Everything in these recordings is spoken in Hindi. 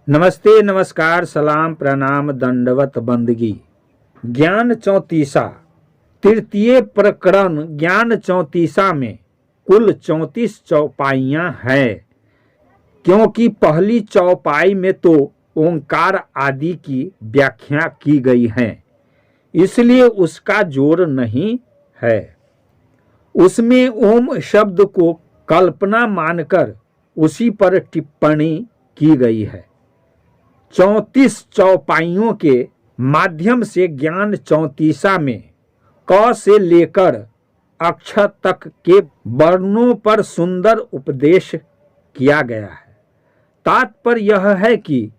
नमस्ते, नमस्कार, सलाम, प्रणाम, दंडवत, बंदगी। ज्ञान चौतीसा, तृतीय प्रकरण ज्ञान चौतीसा में कुल 34 चौपाइयां हैं, क्योंकि पहली चौपाई में तो ओंकार आदि की व्याख्या की गई है, इसलिए उसका जोर नहीं है। उसमें ओम शब्द को कल्पना मानकर उसी पर टिप्पणी की गई है। 34 चौपाइयों के माध्यम से ज्ञान चौतीसा में क से लेकर अक्षर तक के वर्णों पर सुंदर उपदेश किया गया है। तात्पर्य यह है कि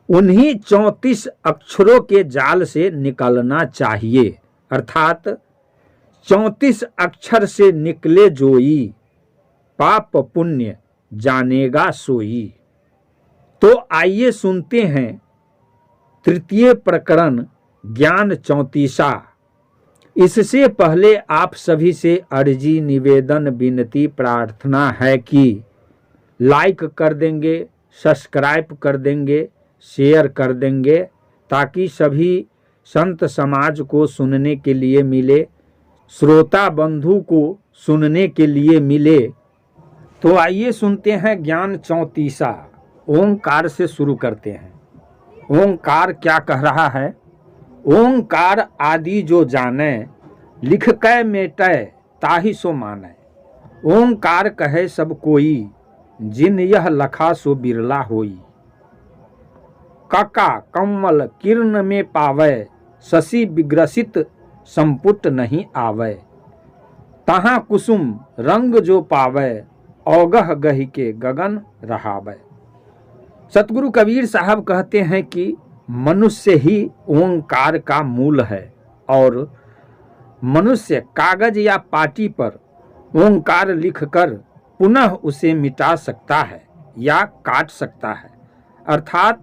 उन्हीं 34 अक्षरों के जाल से निकलना चाहिए, अर्थात 34 अक्षर से निकले जोई, पाप पुण्य जानेगा सोई। तो आइए सुनते हैं तृतीय प्रकरण ज्ञान चौतीसा। इससे पहले आप सभी से अर्जी, निवेदन, विनती, प्रार्थना है कि लाइक कर देंगे, सब्सक्राइब कर देंगे, शेयर कर देंगे, ताकि सभी संत समाज को सुनने के लिए मिले, श्रोता बंधु को सुनने के लिए मिले। तो आइए सुनते हैं ज्ञान चौतीसा। ओंकार से शुरू करते हैं। ओंकार क्या कह रहा है? ओंकार आदि जो जाने, लिख कै मेटै ताहि सो मानै। ओंकार कहे सब कोई, जिन यह लखा सो बिरला होई। काका कमल किरण में पावै, शशि विग्रसित संपुट नहीं आवै। तहाँ कुसुम रंग जो पावै, औगह गहि के गगन रहावै। सतगुरु कबीर साहब कहते हैं कि मनुष्य ही ओंकार का मूल है और मनुष्य कागज या पाटी पर ओंकार लिखकर पुनः उसे मिटा सकता है या काट सकता है। अर्थात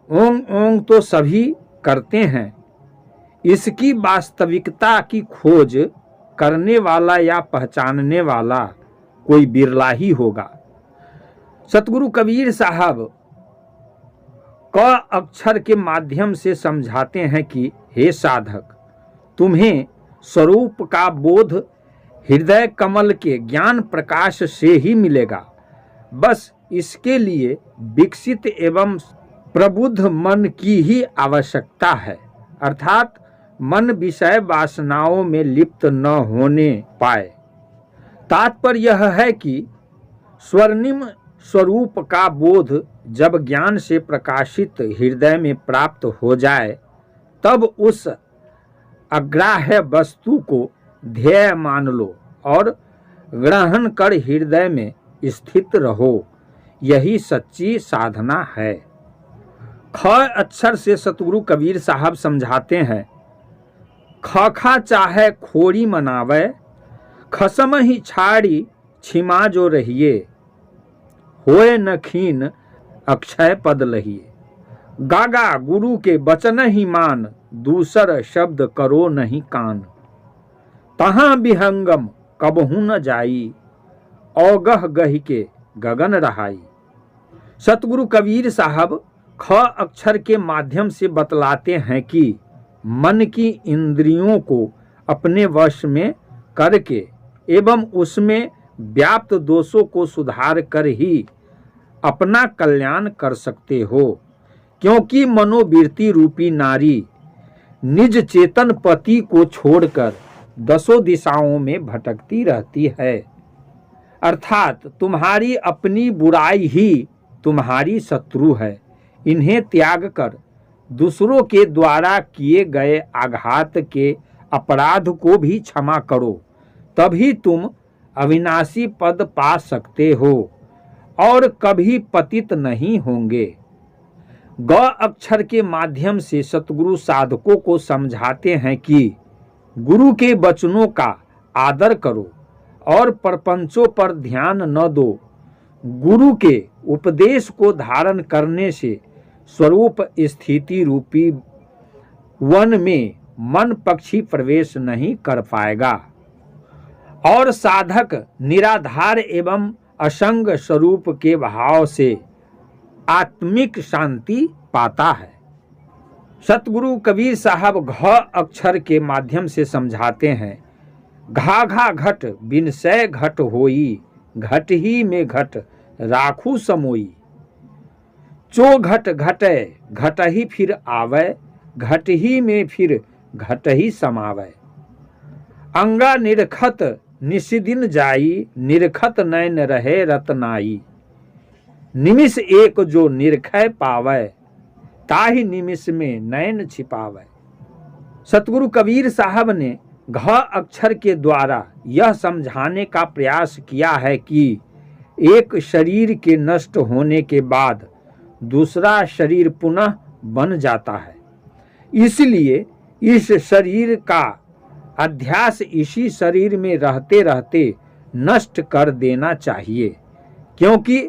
ओंग ओंग तो सभी करते हैं, इसकी वास्तविकता की खोज करने वाला या पहचानने वाला कोई बिरला ही होगा। सतगुरु कबीर साहब क अक्षर के माध्यम से समझाते हैं कि हे साधक, तुम्हें स्वरूप का बोध हृदय कमल के ज्ञान प्रकाश से ही मिलेगा। बस इसके लिए विकसित एवं प्रबुद्ध मन की ही आवश्यकता है, अर्थात मन विषय वासनाओं में लिप्त न होने पाए। तात्पर्य यह है कि स्वर्णिम स्वरूप का बोध जब ज्ञान से प्रकाशित हृदय में प्राप्त हो जाए, तब उस अग्राह्य वस्तु को ध्येय मान लो और ग्रहण कर हृदय में स्थित रहो। यही सच्ची साधना है। ख अक्षर से सतगुरु कबीर साहब समझाते हैं, खखा चाहे खोरी मनावे, खसम ही छाड़ी छिमा जो रहिए। होए न खीन अक्षय पद लहिए। गागा गुरु के बचन ही मान, दूसर शब्द करो नहीं कान। तहाँ विहंगम कबहू न जाई, औगह गहि के गगन रहाई। सतगुरु कबीर साहब ख अक्षर के माध्यम से बतलाते हैं कि मन की इंद्रियों को अपने वश में करके एवं उसमें व्याप्त दोषों को सुधार कर ही अपना कल्याण कर सकते हो, क्योंकि मनोवृत्ति रूपी नारी निज चेतन पति को छोड़कर दसों दिशाओं में भटकती रहती है। अर्थात तुम्हारी अपनी बुराई ही तुम्हारी शत्रु है। इन्हें त्याग कर दूसरों के द्वारा किए गए आघात के अपराध को भी क्षमा करो, तभी तुम अविनाशी पद पा सकते हो और कभी पतित नहीं होंगे। ग अक्षर के माध्यम से सतगुरु साधकों को समझाते हैं कि गुरु के वचनों का आदर करो और प्रपंचों पर ध्यान न दो। गुरु के उपदेश को धारण करने से स्वरूप स्थिति रूपी वन में मन पक्षी प्रवेश नहीं कर पाएगा और साधक निराधार एवं असंग स्वरूप के भाव से आत्मिक शांति पाता है। सतगुरु कबीर साहब घ अक्षर के माध्यम से समझाते हैं, घा घा घट बिनसै घट होई, घट ही में घट राखू समोई। चो घट घटै घट ही फिर आवे, घट ही में फिर घट ही समावे। अंगा निरखत निशिदिन जाई, निरखत नैन रहे रतनाई। निमिष एक जो निरखै पावै, ताहि निमिष में नैन छिपावै। सतगुरु कबीर साहब ने घ अक्षर के द्वारा यह समझाने का प्रयास किया है कि एक शरीर के नष्ट होने के बाद दूसरा शरीर पुनः बन जाता है, इसलिए इस शरीर का अध्यास इसी शरीर में रहते रहते नष्ट कर देना चाहिए, क्योंकि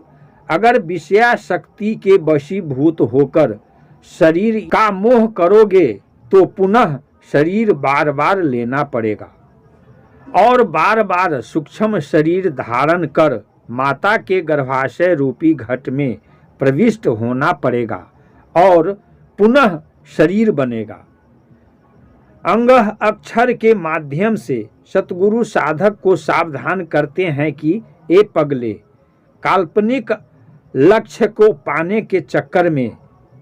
अगर विषयाशक्ति के वशीभूत होकर शरीर का मोह करोगे तो पुनः शरीर बार बार लेना पड़ेगा और बार बार सूक्ष्म शरीर धारण कर माता के गर्भाशय रूपी घट में प्रविष्ट होना पड़ेगा और पुनः शरीर बनेगा। अंग अक्षर के माध्यम से सतगुरु साधक को सावधान करते हैं कि ए पगले, काल्पनिक लक्ष्य को पाने के चक्कर में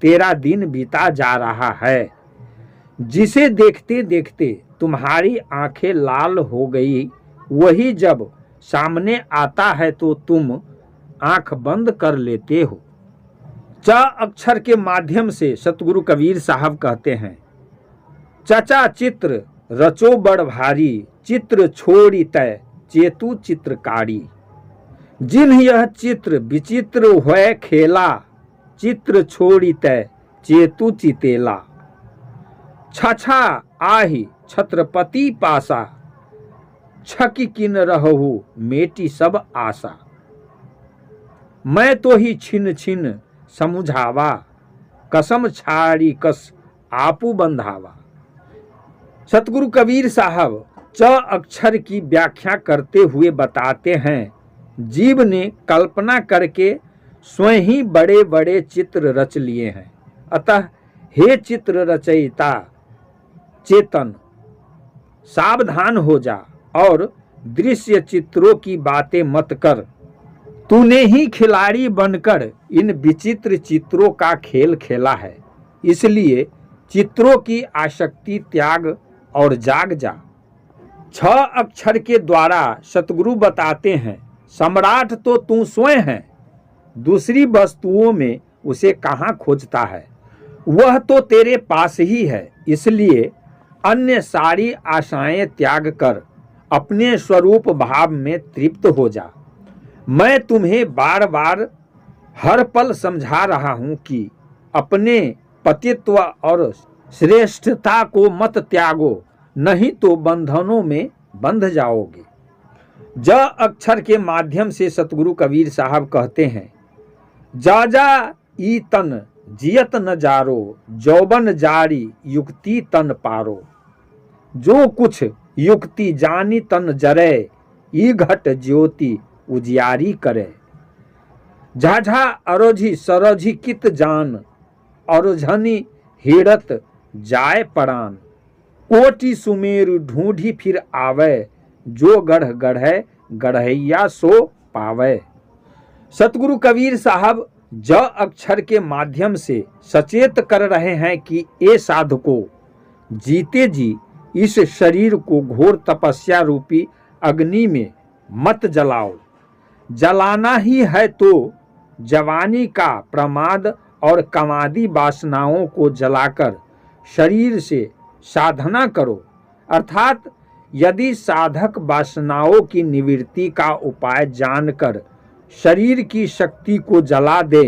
तेरा दिन बीता जा रहा है, जिसे देखते देखते तुम्हारी आंखें लाल हो गई, वही जब सामने आता है तो तुम आंख बंद कर लेते हो। च अक्षर के माध्यम से सतगुरु कबीर साहब कहते हैं, चचा चित्र रचो बड़ भारी, चित्र छोड़ी तय चेतु चित्रकारी। जिन्ह यह चित्र विचित्र होए खेला, चित्र छोड़ी तय चेतु चितेला। छछा आहि छत्रपति पासा, छकी किन रहु मेटी सब आशा। मैं तो ही छिन छिन समुझावा, कसम छाड़ी कस आपू बंधावा। सतगुरु कबीर साहब च अक्षर की व्याख्या करते हुए बताते हैं, जीव ने कल्पना करके स्वयं ही बड़े बड़े चित्र रच लिए हैं, अतः हे चित्र रचयिता चेतन, सावधान हो जा और दृश्य चित्रों की बातें मत कर। तूने ही खिलाड़ी बनकर इन विचित्र चित्रों का खेल खेला है, इसलिए चित्रों की आसक्ति त्याग और जाग जा। छ अक्षर के द्वारा सतगुरु बताते हैं, सम्राट तो तू स्वयं है, दूसरी वस्तुओं में उसे कहाँ खोजता है, वह तो तेरे पास ही है, इसलिए अन्य सारी आशाएं त्याग कर अपने स्वरूप भाव में तृप्त हो जा। मैं तुम्हें बार बार हर पल समझा रहा हूं कि अपने पतित्व और श्रेष्ठता को मत त्यागो, नहीं तो बंधनों में बंध जाओगे। ज अक्षर के माध्यम से सतगुरु कबीर साहब कहते हैं, जा जा ई तन जियत न जारो, जौबन जारी युक्ति तन पारो। जो कुछ युक्ति जानी तन जरे, ई घट ज्योति उजियारी करे। झाझा अरोझी सरोझी कित जान, अरोझनी हिड़त जाए परान। कोटि सुमेरु ढूंढी फिर आवे, जो गढ़ गढ़े गढ़ैया सो पावे। सतगुरु कबीर साहब ज अक्षर के माध्यम से सचेत कर रहे हैं कि ए साधको, जीते जी इस शरीर को घोर तपस्या रूपी अग्नि में मत जलाओ। जलाना ही है तो जवानी का प्रमाद और कामादि वासनाओं को जलाकर शरीर से साधना करो, अर्थात यदि साधक वासनाओं की निवृत्ति का उपाय जानकर शरीर की शक्ति को जला दे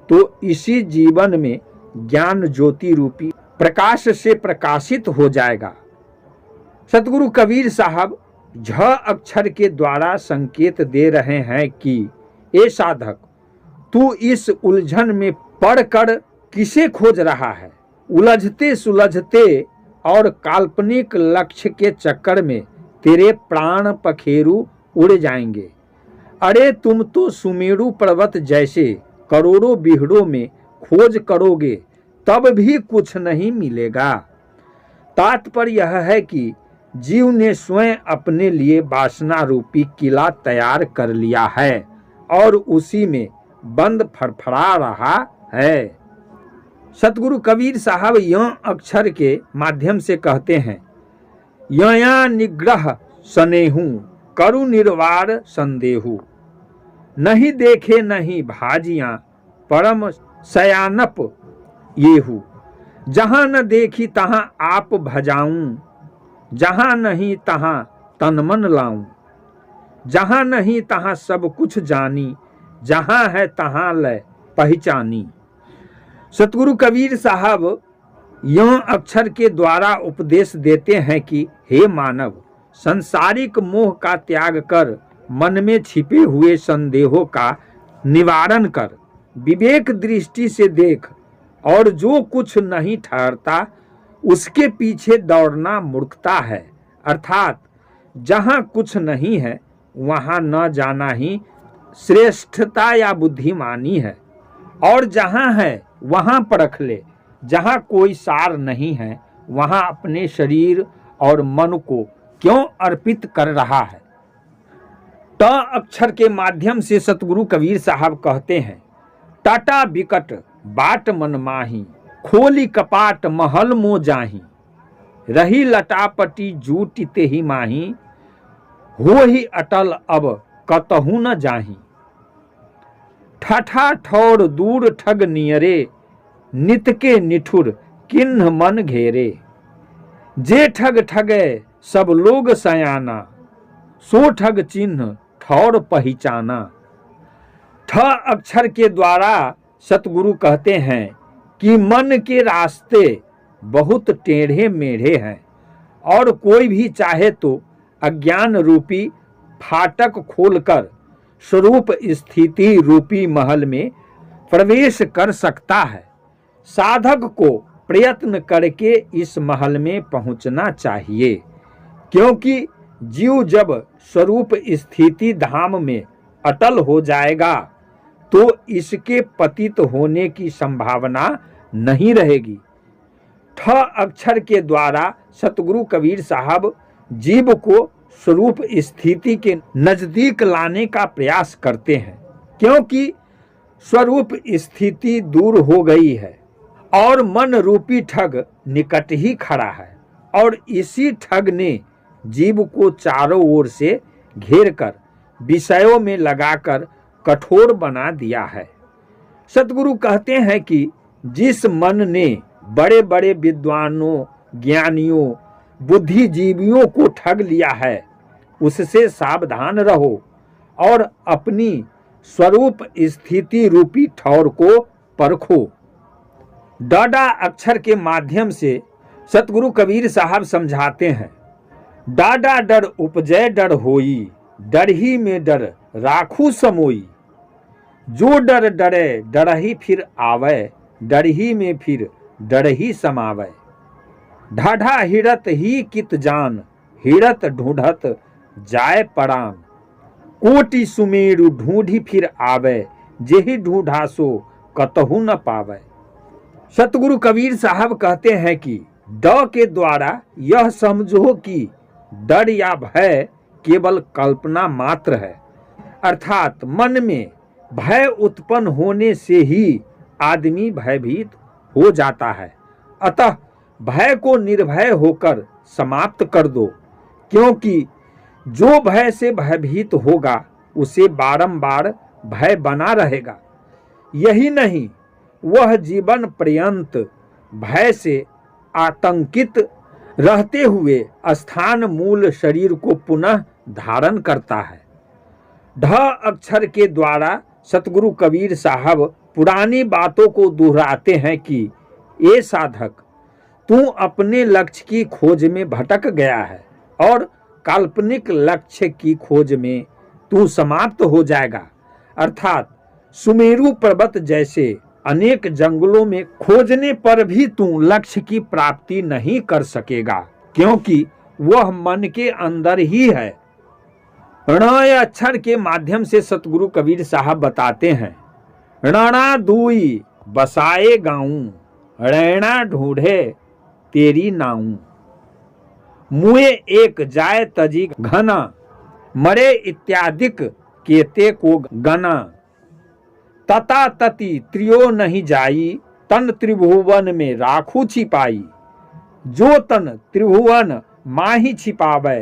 तो इसी जीवन में ज्ञान ज्योति रूपी प्रकाश से प्रकाशित हो जाएगा। सतगुरु कबीर साहब झ अक्षर के द्वारा संकेत दे रहे हैं कि ए साधक, तू इस उलझन में पड़कर किसे खोज रहा है। उलझते सुलझते और काल्पनिक लक्ष्य के चक्कर में तेरे प्राण पखेरु उड़ जाएंगे। अरे तुम तो सुमेरु पर्वत जैसे करोड़ों बिहड़ों में खोज करोगे तब भी कुछ नहीं मिलेगा। तात्पर्य यह है कि जीव ने स्वयं अपने लिए वासना रूपी किला तैयार कर लिया है और उसी में बंद फड़फड़ा रहा है। सतगुरु कबीर साहब यह अक्षर के माध्यम से कहते हैं, यया निग्रह स्नेहु करु निर्वार संदेहु, नहीं देखे नहीं भाजियां परम सयानप येहु, जहां न देखी तहां आप भजाऊं, जहां नहीं तहां तन मन लाऊं, जहां नहीं तहां सब कुछ जानी, जहां है तहां लय पहचानी। सतगुरु कबीर साहब यह अक्षर के द्वारा उपदेश देते हैं कि हे मानव, संसारिक मोह का त्याग कर मन में छिपे हुए संदेहों का निवारण कर, विवेक दृष्टि से देख और जो कुछ नहीं ठहरता उसके पीछे दौड़ना मूर्खता है। अर्थात जहाँ कुछ नहीं है वहाँ न जाना ही श्रेष्ठता या बुद्धिमानी है, और जहाँ है वहाँ परख ले। जहाँ कोई सार नहीं है वहाँ अपने शरीर और मन को क्यों अर्पित कर रहा है। ट अक्षर के माध्यम से सतगुरु कबीर साहब कहते हैं, टाटा बिकट बाट मन माही, खोली कपाट महल मो जाही, रही लटापटी जूटी ते ही माही, हो ही अटल अब कतहु न जाही। ठठा ठौर दूर ठग नियरे, नित के निठुर किन्ह मन घेरे, जे ठग ठगे सब लोग सयाना, सो ठग चिन्ह ठौर पहचाना। ठ अक्षर के द्वारा सतगुरु कहते हैं कि मन के रास्ते बहुत टेढ़े मेढ़े हैं और कोई भी चाहे तो अज्ञान रूपी फाटक खोलकर स्वरूप स्थिति रूपी महल में प्रवेश कर सकता है। साधक को प्रयत्न करके इस महल में पहुंचना चाहिए, क्योंकि जीव जब स्वरूप स्थिति धाम में अटल हो जाएगा तो इसके पतित होने की संभावना नहीं रहेगी। ठ अक्षर के द्वारा सतगुरु कबीर साहब जीव को स्वरूप स्थिति के नजदीक लाने का प्रयास करते हैं, क्योंकि स्वरूप स्थिति दूर हो गई है और मन रूपी ठग निकट ही खड़ा है, और इसी ठग ने जीव को चारों ओर से घेरकर विषयों में लगाकर कठोर बना दिया है। सतगुरु कहते हैं कि जिस मन ने बड़े बड़े विद्वानों, ज्ञानियों, बुद्धिजीवियों को ठग लिया है उससे सावधान रहो और अपनी स्वरूप स्थिति रूपी ठौर को परखो। डाडा अक्षर के माध्यम से सतगुरु कबीर साहब समझाते हैं, डाडा डर उपजय डर होई, डर ही में डर राखू समोई, जो डर डरे डरही फिर आवे, डर ही में फिर डर ही समावे। ढाढ़ा हिरत ही कित जान, हिरत ढूंढत जाए परान, कोटि सुमेरु ढूंढी फिर आवे, जेहि ढूंढा सो कतहु न पावे। सतगुरु कबीर साहब कहते हैं कि ड के द्वारा यह समझो कि डर या भय केवल कल्पना मात्र है, अर्थात मन में भय उत्पन्न होने से ही आदमी भयभीत हो जाता है। अतः भय को निर्भय होकर समाप्त कर दो, क्योंकि जो भय से भयभीत होगा उसे बारंबार भय बना रहेगा। यही नहीं, वह जीवन पर्यंत भय से आतंकित रहते हुए स्थान मूल शरीर को पुनः धारण करता है। ढ अक्षर के द्वारा सतगुरु कबीर साहब पुरानी बातों को दोहराते हैं कि ये साधक, तू अपने लक्ष्य की खोज में भटक गया है और काल्पनिक लक्ष्य की खोज में तू समाप्त हो जाएगा। अर्थात सुमेरु पर्वत जैसे अनेक जंगलों में खोजने पर भी तू लक्ष्य की प्राप्ति नहीं कर सकेगा, क्योंकि वह मन के अंदर ही है। ण अक्षर के माध्यम से सतगुरु कबीर साहब बताते हैं, रणा दुई बसाए गाऊं, रैना ढूंढे तेरी नाऊं। मुए एक जाय तजी घना, मरे इत्यादिक केते को गना। तता तति त्रियो नहीं जाई, तन त्रिभुवन में राखू छिपाई। जो तन त्रिभुवन माही छिपावे,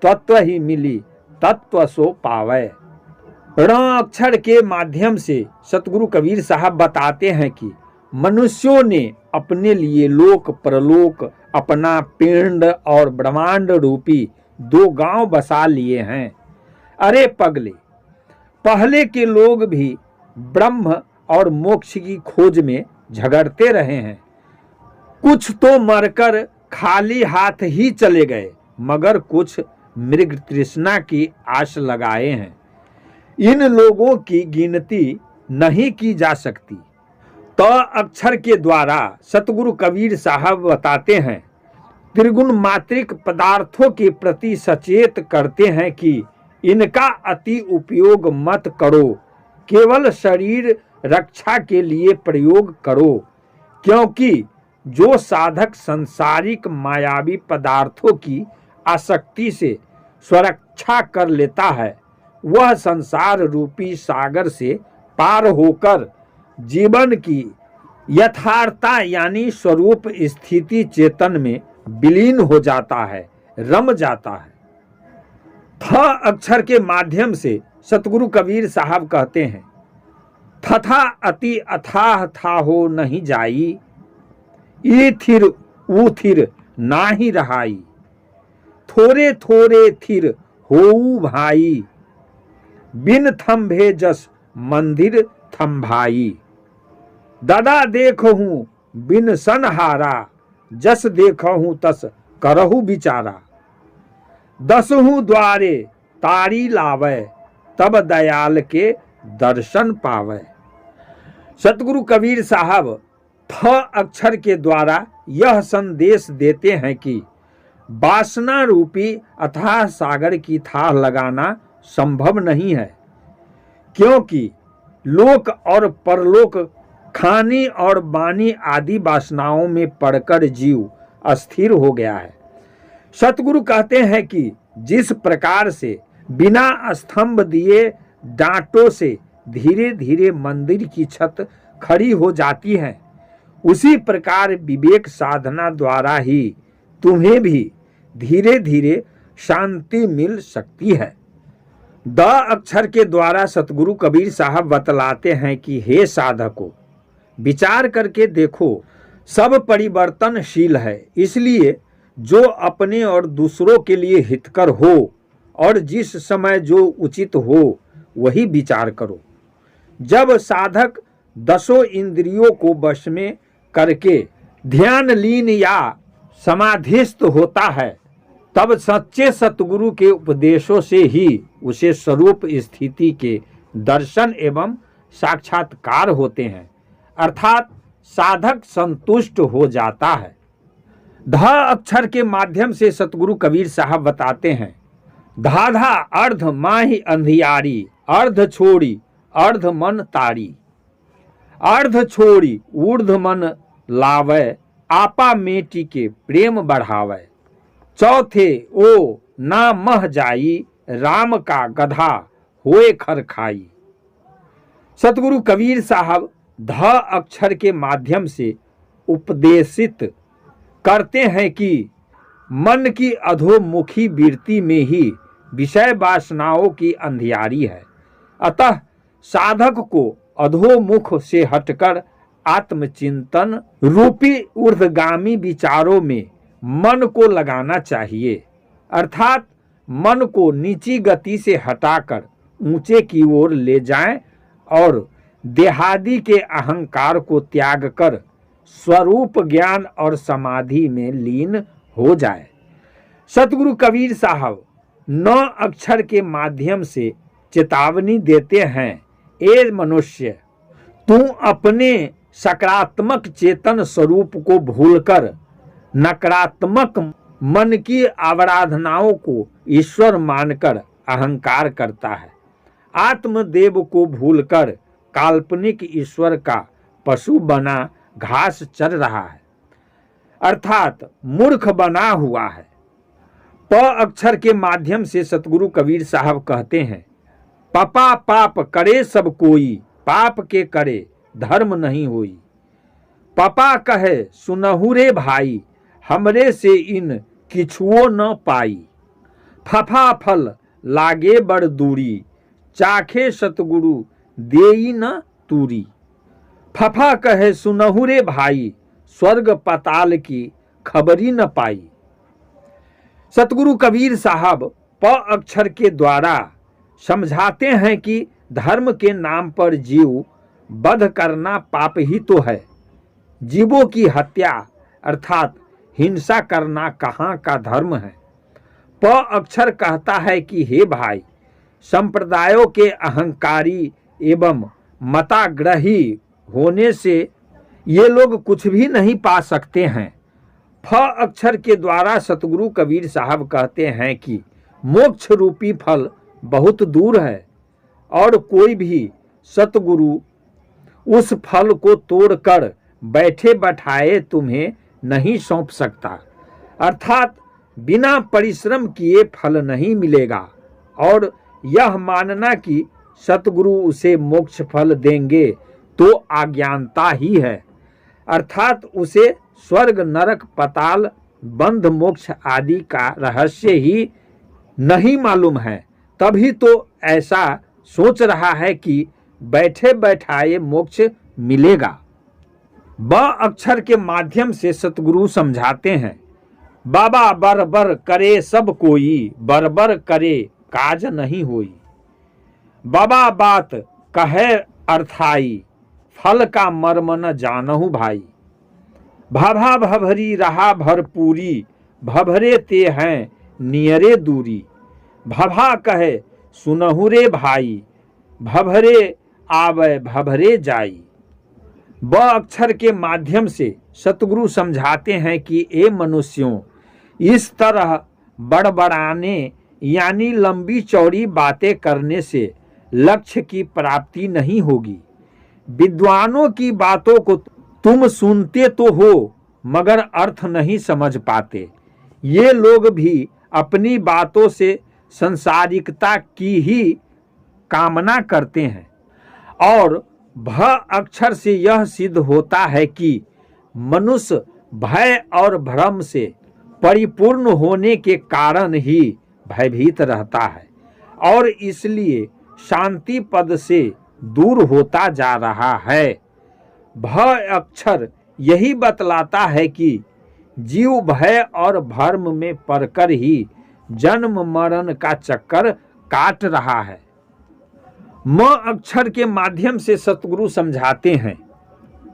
तत्व ही मिली तत्व सो पावे। ण अक्षर के माध्यम से सतगुरु कबीर साहब बताते हैं कि मनुष्यों ने अपने लिए लोक परलोक, अपना पिंड और ब्रह्मांड रूपी दो गांव बसा लिए हैं। अरे पगले, पहले के लोग भी ब्रह्म और मोक्ष की खोज में झगड़ते रहे हैं। कुछ तो मरकर खाली हाथ ही चले गए, मगर कुछ मृग तृष्णा की आश लगाए हैं। इन लोगों की गिनती नहीं की जा सकती। तो अक्षर के द्वारा सतगुरु कबीर साहब बताते हैं, त्रिगुण मात्रिक पदार्थों के प्रति सचेत करते हैं कि इनका अति उपयोग मत करो, केवल शरीर रक्षा के लिए प्रयोग करो। क्योंकि जो साधक सांसारिक मायावी पदार्थों की आसक्ति से सुरक्षा कर लेता है, वह संसार रूपी सागर से पार होकर जीवन की यथार्थता यानी स्वरूप स्थिति चेतन में विलीन हो जाता है, रम जाता है। थ अक्षर के माध्यम से सतगुरु कबीर साहब कहते हैं, तथा अति अथाह था हो नहीं जाई, ई थिर ऊ थिर नाही रहाई। थोरे थोरे थिर होऊ भाई, बिन थंभे जस मंदिर थंभाई। दादा देखहूँ बिन सनहारा, जस देखहूँ तस करहु बिचारा। दसहूँ द्वारे तारी लावे, तब दयाल के दर्शन पावे। सतगुरु कबीर साहब थ अक्षर के द्वारा यह संदेश देते हैं कि वासना रूपी अथाह सागर की थाह लगाना संभव नहीं है, क्योंकि लोक और परलोक, खानी और बानी आदि वासनाओं में पड़कर जीव अस्थिर हो गया है। सतगुरु कहते हैं कि जिस प्रकार से बिना स्तंभ दिए डांटों से धीरे धीरे मंदिर की छत खड़ी हो जाती है, उसी प्रकार विवेक साधना द्वारा ही तुम्हें भी धीरे धीरे शांति मिल सकती है। द अक्षर के द्वारा सतगुरु कबीर साहब बतलाते हैं कि हे साधकों, विचार करके देखो, सब परिवर्तनशील है, इसलिए जो अपने और दूसरों के लिए हितकर हो और जिस समय जो उचित हो वही विचार करो। जब साधक दसों इंद्रियों को वश में करके ध्यान लीन या समाधिस्थ होता है, तब सच्चे सतगुरु के उपदेशों से ही उसे स्वरूप स्थिति के दर्शन एवं साक्षात्कार होते हैं, अर्थात साधक संतुष्ट हो जाता है। ध अक्षर के माध्यम से सतगुरु कबीर साहब बताते हैं, धाधा अर्ध माही अंधियारी, अर्ध छोड़ी अर्ध मन तारी। अर्ध छोड़ी ऊर्ध मन लावे, आपा मेटी के प्रेम बढ़ावे। चौथे ओ ना मह जाई, राम का गधा होए खरखाई। सतगुरु कबीर साहब ध अक्षर के माध्यम से उपदेशित करते हैं कि मन की अधोमुखी वृत्ति में ही विषय वासनाओं की अंधियारी है। अतः साधक को अधोमुख से हटकर आत्मचिंतन रूपी ऊर्ध्वगामी विचारों में मन को लगाना चाहिए, अर्थात मन को नीची गति से हटाकर ऊंचे की ओर ले जाएं और देहादि के अहंकार को त्याग कर स्वरूप ज्ञान और समाधि में लीन हो जाए। सतगुरु कबीर साहब 9 अक्षर के माध्यम से चेतावनी देते हैं, ए मनुष्य, तू अपने सकारात्मक चेतन स्वरूप को भूलकर नकारात्मक मन की आराधनाओं को ईश्वर मानकर अहंकार करता है। आत्मदेव को भूलकर काल्पनिक ईश्वर का पशु बना घास चर रहा है, अर्थात मूर्ख बना हुआ है। प अक्षर के माध्यम से सतगुरु कबीर साहब कहते हैं, पपा पाप करे सब कोई, पाप के करे धर्म नहीं होई। पपा कहे सुनहु रे भाई, हमरे से इन किछुओ न पाई। फफा फल लागे बड़ दूरी, चाखे सतगुरु देई न तूरी। फफा कहे सुनहु रे भाई, स्वर्ग पाताल की खबरी न पाई। सतगुरु कबीर साहब प अक्षर के द्वारा समझाते हैं कि धर्म के नाम पर जीव वध करना पाप ही तो है। जीवों की हत्या अर्थात हिंसा करना कहाँ का धर्म है। प अक्षर कहता है कि हे भाई, संप्रदायों के अहंकारी एवं मताग्रही होने से ये लोग कुछ भी नहीं पा सकते हैं। फ अक्षर के द्वारा सतगुरु कबीर साहब कहते हैं कि मोक्ष रूपी फल बहुत दूर है और कोई भी सतगुरु उस फल को तोड़कर बैठे बैठाए तुम्हें नहीं सौंप सकता, अर्थात बिना परिश्रम किए फल नहीं मिलेगा। और यह मानना कि सतगुरु उसे मोक्ष फल देंगे तो अज्ञानता ही है, अर्थात उसे स्वर्ग नरक पाताल बंध मोक्ष आदि का रहस्य ही नहीं मालूम है, तभी तो ऐसा सोच रहा है कि बैठे बैठाए मोक्ष मिलेगा। ब अक्षर के माध्यम से सतगुरु समझाते हैं, बाबा बरबर करे सब कोई, बरबर करे काज नहीं होई। बाबा बात कहे अर्थाई, फल का मर्म न जानहु भाई। भाभा भभरी रहा भरपूरी, भभरे ते हैं नियरे दूरी। भभा कहे सुनहु रे भाई, भभरे आवे भभरे जाई। ब अक्षर के माध्यम से सतगुरु समझाते हैं कि ए मनुष्यों, इस तरह बड़बड़ाने यानी लंबी चौड़ी बातें करने से लक्ष्य की प्राप्ति नहीं होगी। विद्वानों की बातों को तुम सुनते तो हो मगर अर्थ नहीं समझ पाते। ये लोग भी अपनी बातों से संसारिकता की ही कामना करते हैं। और भ अक्षर से यह सिद्ध होता है कि मनुष्य भय और भ्रम से परिपूर्ण होने के कारण ही भयभीत रहता है और इसलिए शांति पद से दूर होता जा रहा है। भ अक्षर यही बतलाता है कि जीव भय और भ्रम में पड़कर ही जन्म मरण का चक्कर काट रहा है। म अक्षर के माध्यम से सतगुरु समझाते हैं,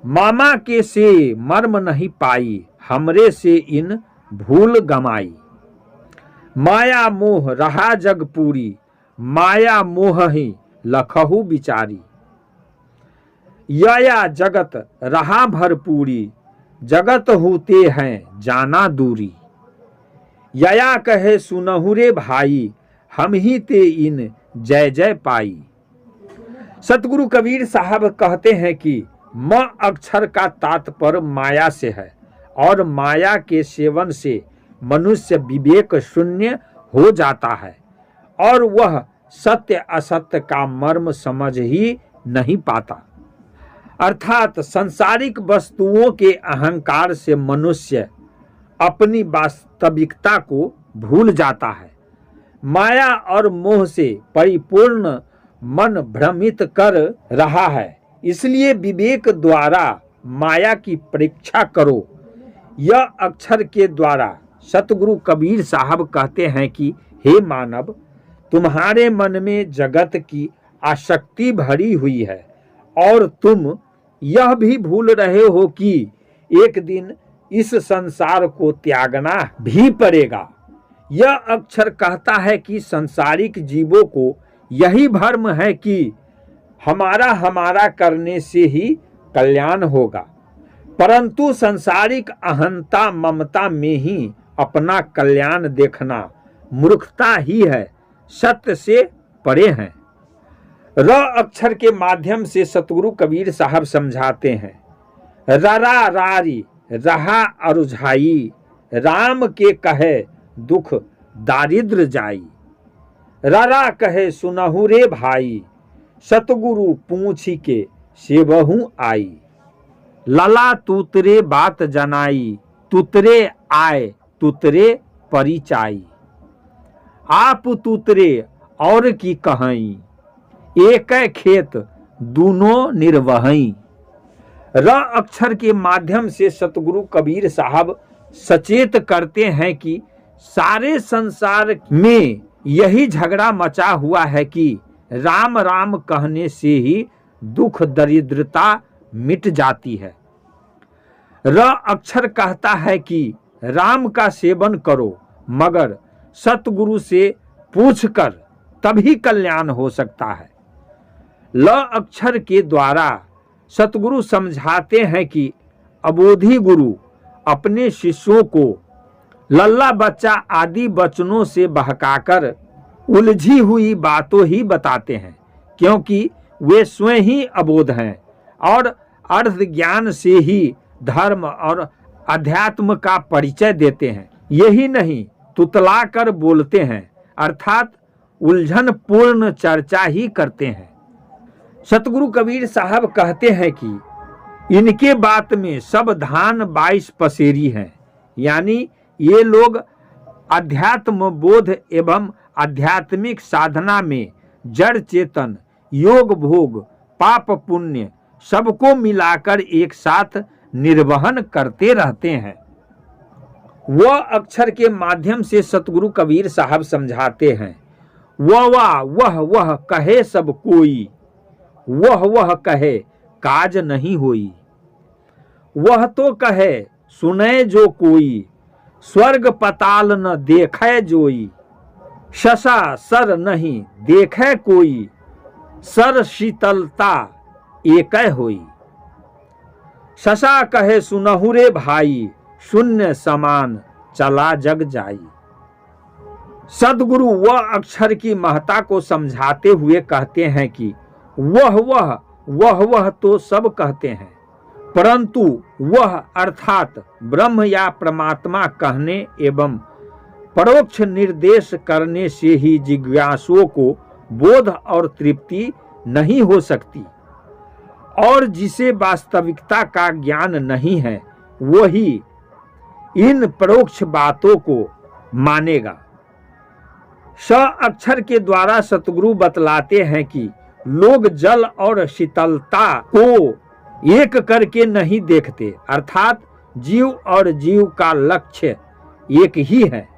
मामा के से मर्म नहीं पाई, हमरे से इन भूल गमाई। माया मोह रहा जग पूरी, माया मोह ही लखहु बिचारी। यया जगत रहा भरपूरी, जगत होते हैं जाना दूरी। यया कहे सुनहु रे भाई, हम ही ते इन जय जय पाई। सतगुरु कबीर साहब कहते हैं कि म अक्षर का तात्पर्य माया से है और माया के सेवन से मनुष्य विवेक शून्य हो जाता है और वह सत्य असत्य का मर्म समझ ही नहीं पाता। अर्थात सांसारिक वस्तुओं के अहंकार से मनुष्य अपनी वास्तविकता को भूल जाता है। माया और मोह से परिपूर्ण मन भ्रमित कर रहा है, इसलिए विवेक द्वारा माया की परीक्षा करो। यह अक्षर के द्वारा सतगुरु कबीर साहब कहते हैं कि हे मानव, तुम्हारे मन में जगत की आसक्ति भरी हुई है और तुम यह भी भूल रहे हो कि एक दिन इस संसार को त्यागना भी पड़ेगा। यह अक्षर कहता है कि सांसारिक जीवों को यही भ्रम है कि हमारा हमारा करने से ही कल्याण होगा, परंतु सांसारिक अहंता ममता में ही अपना कल्याण देखना मूर्खता ही है, सत्य से परे हैं। र अक्षर के माध्यम से सतगुरु कबीर साहब समझाते हैं, ररा रारी रहा अरुझाई, राम के कहे दुख दारिद्र जाई। ररा कहे सुनहु रे भाई, सतगुरु पूछी के सेवहू आई। लला तुतरे बात जनाई, तुतरे आए तुतरे परिचाई। आप तुतरे और की कहाई, एक खेत दूनों निर्वहई। र अक्षर के माध्यम से सतगुरु कबीर साहब सचेत करते हैं कि सारे संसार में यही झगड़ा मचा हुआ है कि राम राम कहने से ही दुख दरिद्रता मिट जाती है। र अक्षर कहता है कि राम का सेवन करो, मगर सतगुरु से पूछकर तभी कल्याण हो सकता है। ल अक्षर के द्वारा सतगुरु समझाते हैं कि अबोधी गुरु अपने शिष्यों को लल्ला बच्चा आदि वचनों से बहकाकर उलझी हुई बातों ही बताते हैं, क्योंकि वे स्वयं ही अबोध हैं और अर्थ ज्ञान से ही धर्म और अध्यात्म का परिचय देते हैं। यही नहीं, तुतला कर बोलते हैं, अर्थात उलझन पूर्ण चर्चा ही करते हैं। सतगुरु कबीर साहब कहते हैं कि इनके बात में सब धान 22 पसेरी हैं, यानी ये लोग अध्यात्म बोध एवं आध्यात्मिक साधना में जड़ चेतन, योग भोग, पाप पुण्य सबको मिलाकर एक साथ निर्वहन करते रहते हैं। वह अक्षर के माध्यम से सतगुरु कबीर साहब समझाते हैं, वह कहे सब कोई, वह कहे काज नहीं होई। वह तो कहे सुने जो कोई, स्वर्ग पताल न देखे जोई। शशा सर नहीं देखे कोई, सर शीतलता एक होई। शशा कहे सुनहु रे भाई, शून्य समान चला जग जाई। सद्गुरु वह अक्षर की महत्ता को समझाते हुए कहते हैं कि वह तो सब कहते हैं, परंतु वह अर्थात ब्रह्म या परमात्मा कहने एवं परोक्ष निर्देश करने से ही जिज्ञासुओं को बोध और तृप्ति नहीं हो सकती, और जिसे वास्तविकता का ज्ञान नहीं है वही इन परोक्ष बातों को मानेगा। स अक्षर के द्वारा सतगुरु बतलाते हैं कि लोग जल और शीतलता को एक करके नहीं देखते, अर्थात जीव और जीव का लक्ष्य एक ही है।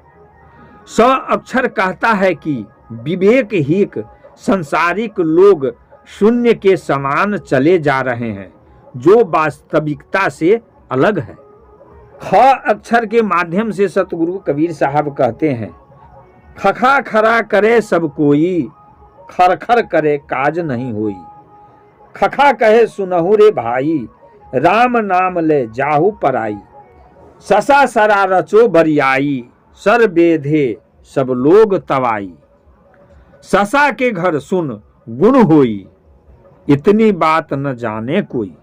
स अक्षर कहता है कि विवेकहीन संसारिक लोग शून्य के समान चले जा रहे हैं, जो वास्तविकता से अलग है। ख अक्षर के माध्यम से सतगुरु कबीर साहब कहते हैं, खखा खरा करे सब कोई, खरखर करे काज नहीं होई। खखा कहे सुनहु रे भाई, राम नाम ले जाहु पराई। ससा सरा रचो बरियाई, सर बेधे सब लोग तवाई। ससा के घर सुन गुण होई, इतनी बात न जाने कोई।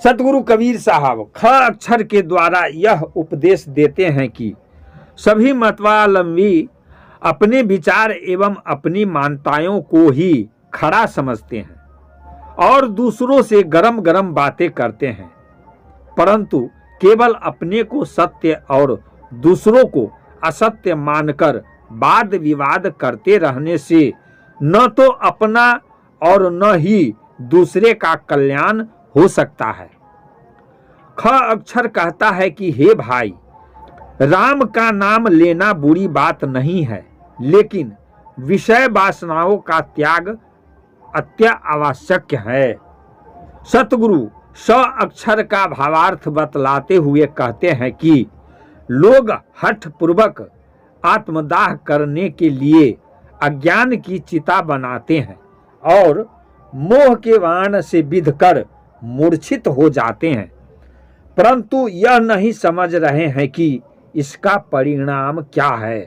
सतगुरु कबीर साहब ख अक्षर के द्वारा यह उपदेश देते हैं कि सभी मतवालंबी अपने विचार एवं अपनी मान्यताओं को ही खरा समझते हैं और दूसरों से गरम गरम बातें करते हैं, परंतु केवल अपने को सत्य और दूसरों को असत्य मानकर वाद विवाद करते रहने से न तो अपना और न ही दूसरे का कल्याण हो सकता है। ख अक्षर कहता है कि हे भाई, राम का नाम लेना बुरी बात नहीं है, लेकिन विषय वासनाओं का त्याग अत्यावश्यक है। सतगुरु स अक्षर का भावार्थ बतलाते हुए कहते हैं कि लोग हठ पूर्वक आत्मदाह करने के लिए अज्ञान की चिता बनाते हैं और मोह के बाण से विधकर मूर्छित हो जाते हैं, परंतु यह नहीं समझ रहे हैं कि इसका परिणाम क्या है,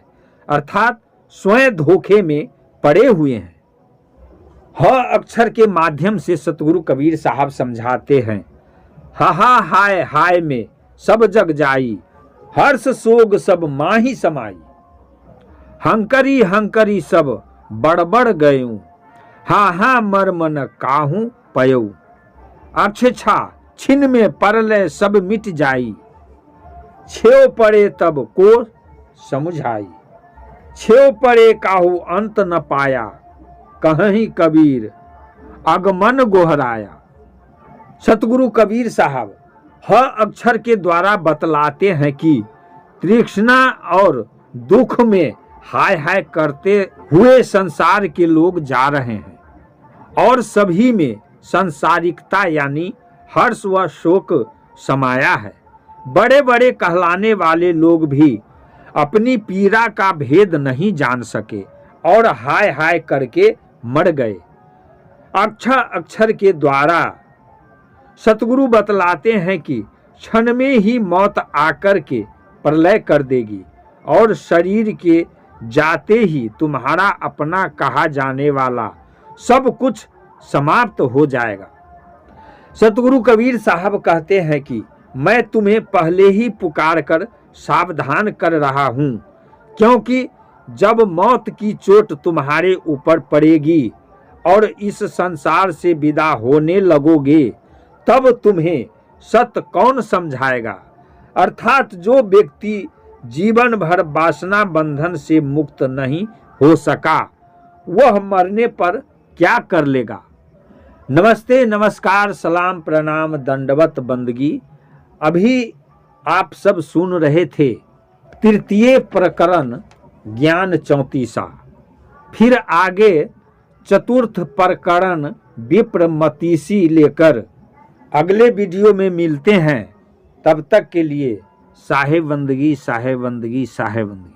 अर्थात स्वयं धोखे में पड़े हुए हैं। ह अक्षर के माध्यम से सतगुरु कबीर साहब समझाते हैं। हा हाय हाय में सब जग जाई, हर्ष सोग सब माही समाई। हंकरी हंकरी सब बड़बड़ गयूं, हा मर मन काहू पयऊ। अक्षछा छिन में परलय सब मिट जाई, छेव पड़े तब को समुझाई। छेव पड़े काहू अंत न पाया, कहीं कबीर अगमन गोहराया। सतगुरु कबीर साहब ह अक्षर के द्वारा बतलाते हैं कि तृष्णा और दुख में हाय हाय करते हुए संसार के लोग जा रहे हैं और सभी में संसारिकता यानी हर्ष व शोक समाया है। बड़े बड़े कहलाने वाले लोग भी अपनी पीड़ा का भेद नहीं जान सके और हाय हाय करके मर गए। अक्षर अक्षर के द्वारा सतगुरु बतलाते हैं कि क्षण में ही मौत आकर के प्रलय कर देगी और शरीर के जाते ही तुम्हारा अपना कहा जाने वाला सब कुछ समाप्त हो जाएगा। सतगुरु कबीर साहब कहते हैं कि मैं तुम्हें पहले ही पुकार कर सावधान कर रहा हूं, क्योंकि जब मौत की चोट तुम्हारे ऊपर पड़ेगी और इस संसार से विदा होने लगोगे, तब तुम्हें सत्य कौन समझाएगा। अर्थात जो व्यक्ति जीवन भर वासना बंधन से मुक्त नहीं हो सका, वह मरने पर क्या कर लेगा। नमस्ते, नमस्कार, सलाम, प्रणाम, दंडवत, बंदगी। अभी आप सब सुन रहे थे तृतीय प्रकरण ज्ञान 34। फिर आगे चतुर्थ प्रकरण विप्रमतीसी लेकर अगले वीडियो में मिलते हैं। तब तक के लिए साहेब बंदगी, साहेब बंदगी, साहेब बंदगी।